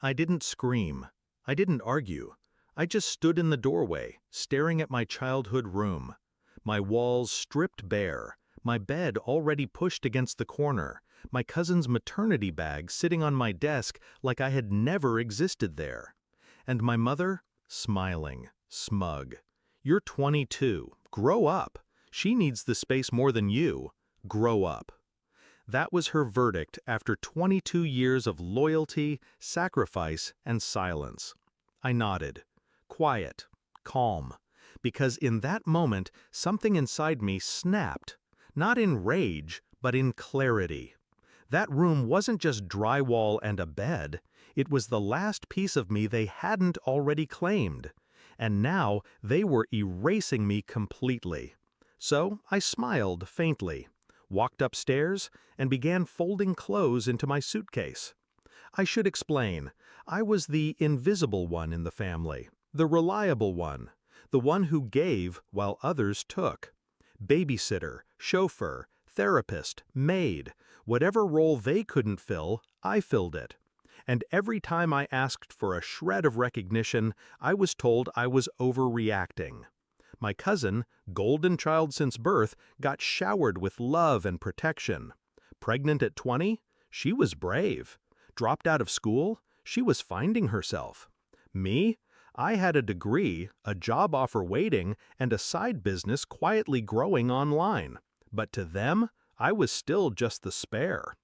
I didn't scream. I didn't argue. I just stood in the doorway, staring at my childhood room. My walls stripped bare, my bed already pushed against the corner, my cousin's maternity bag sitting on my desk like I had never existed there. And my mother, smiling, smug. "You're 22. Grow up. She needs the space more than you. Grow up." That was her verdict after 22 years of loyalty, sacrifice, and silence. I nodded. Quiet, calm, because in that moment something inside me snapped, not in rage, but in clarity. That room wasn't just drywall and a bed, it was the last piece of me they hadn't already claimed. And now they were erasing me completely. So I smiled faintly, walked upstairs, and began folding clothes into my suitcase. I should explain, I was the invisible one in the family, the reliable one, the one who gave while others took. Babysitter, chauffeur, therapist, maid, whatever role they couldn't fill, I filled it. And every time I asked for a shred of recognition, I was told I was overreacting. My cousin, golden child since birth, got showered with love and protection. Pregnant at 20? She was brave. Dropped out of school? She was finding herself. Me? I had a degree, a job offer waiting, and a side business quietly growing online. But to them, I was still just the spare.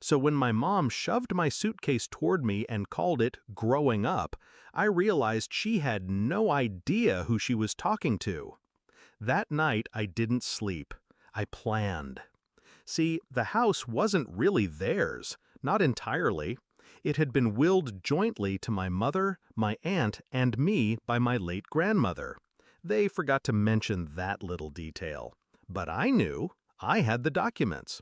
So when my mom shoved my suitcase toward me and called it growing up, I realized she had no idea who she was talking to. That night I didn't sleep. I planned. See, the house wasn't really theirs, not entirely. It had been willed jointly to my mother, my aunt, and me by my late grandmother. They forgot to mention that little detail. But I knew. I had the documents.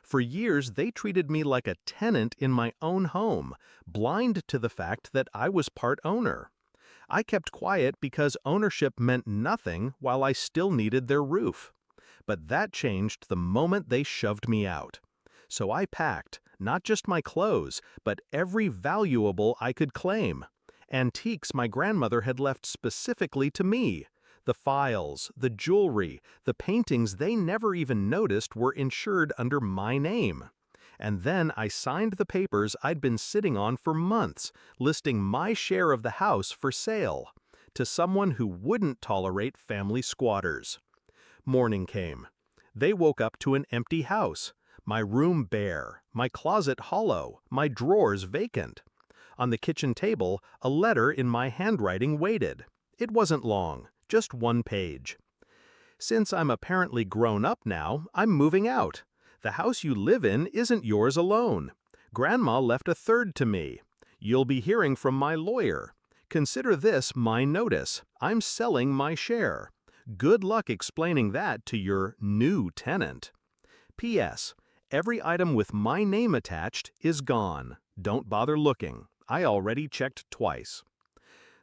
For years, they treated me like a tenant in my own home, blind to the fact that I was part owner. I kept quiet because ownership meant nothing while I still needed their roof. But that changed the moment they shoved me out. So I packed, not just my clothes, but every valuable I could claim. Antiques my grandmother had left specifically to me. The files, the jewelry, the paintings they never even noticed were insured under my name. And then I signed the papers I'd been sitting on for months, listing my share of the house for sale, to someone who wouldn't tolerate family squatters. Morning came. They woke up to an empty house, my room bare, my closet hollow, my drawers vacant. On the kitchen table, a letter in my handwriting waited. It wasn't long. Just one page. "Since I'm apparently grown up now, I'm moving out. The house you live in isn't yours alone. Grandma left a third to me. You'll be hearing from my lawyer. Consider this my notice. I'm selling my share. Good luck explaining that to your new tenant. P.S. Every item with my name attached is gone. Don't bother looking. I already checked twice."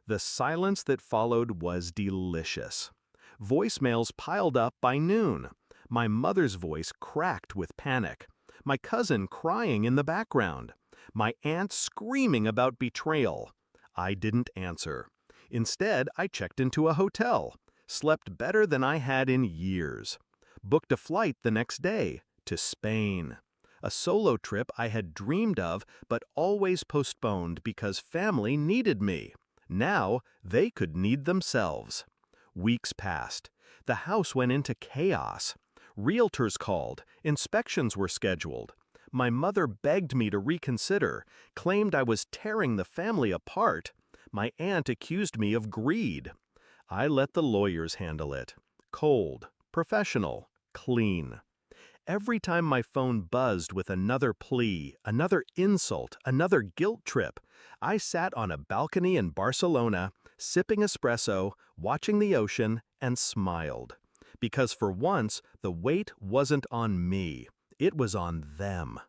The silence that followed was delicious. Voicemails piled up by noon. My mother's voice cracked with panic. My cousin crying in the background. My aunt screaming about betrayal. I didn't answer. Instead, I checked into a hotel. Slept better than I had in years. Booked a flight the next day to Spain. A solo trip I had dreamed of but always postponed because family needed me. Now, they could need themselves. Weeks passed. The house went into chaos. Realtors called. Inspections were scheduled. My mother begged me to reconsider, claimed I was tearing the family apart. My aunt accused me of greed. I let the lawyers handle it. Cold, professional, clean. Every time my phone buzzed with another plea, another insult, another guilt trip, I sat on a balcony in Barcelona, sipping espresso, watching the ocean, and smiled. Because for once, the weight wasn't on me. It was on them.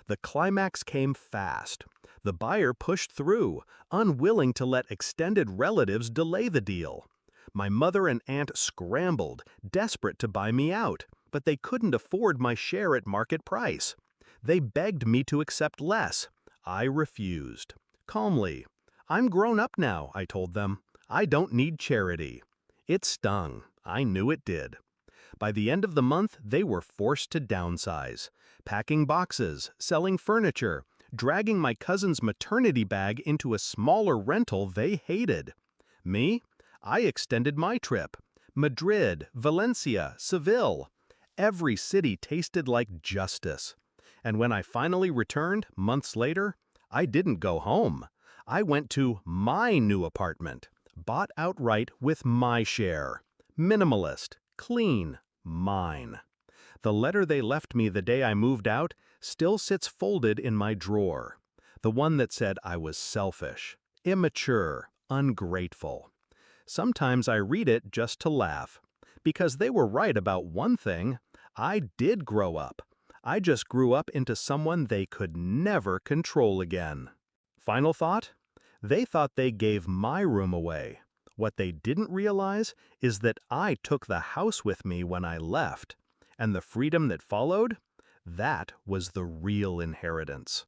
The climax came fast. The buyer pushed through, unwilling to let extended relatives delay the deal. My mother and aunt scrambled, desperate to buy me out, but they couldn't afford my share at market price. They begged me to accept less. I refused. Calmly. "I'm grown up now," I told them. "I don't need charity." It stung. I knew it did. By the end of the month, they were forced to downsize, packing boxes, selling furniture, dragging my cousin's maternity bag into a smaller rental they hated. Me? I extended my trip. Madrid, Valencia, Seville. Every city tasted like justice. And when I finally returned, months later, I didn't go home. I went to my new apartment, bought outright with my share. Minimalist, clean, mine. The letter they left me the day I moved out still sits folded in my drawer. The one that said I was selfish, immature, ungrateful. Sometimes I read it just to laugh. Because they were right about one thing, I did grow up. I just grew up into someone they could never control again. Final thought? They thought they gave my room away. What they didn't realize is that I took the house with me when I left. And the freedom that followed? That was the real inheritance.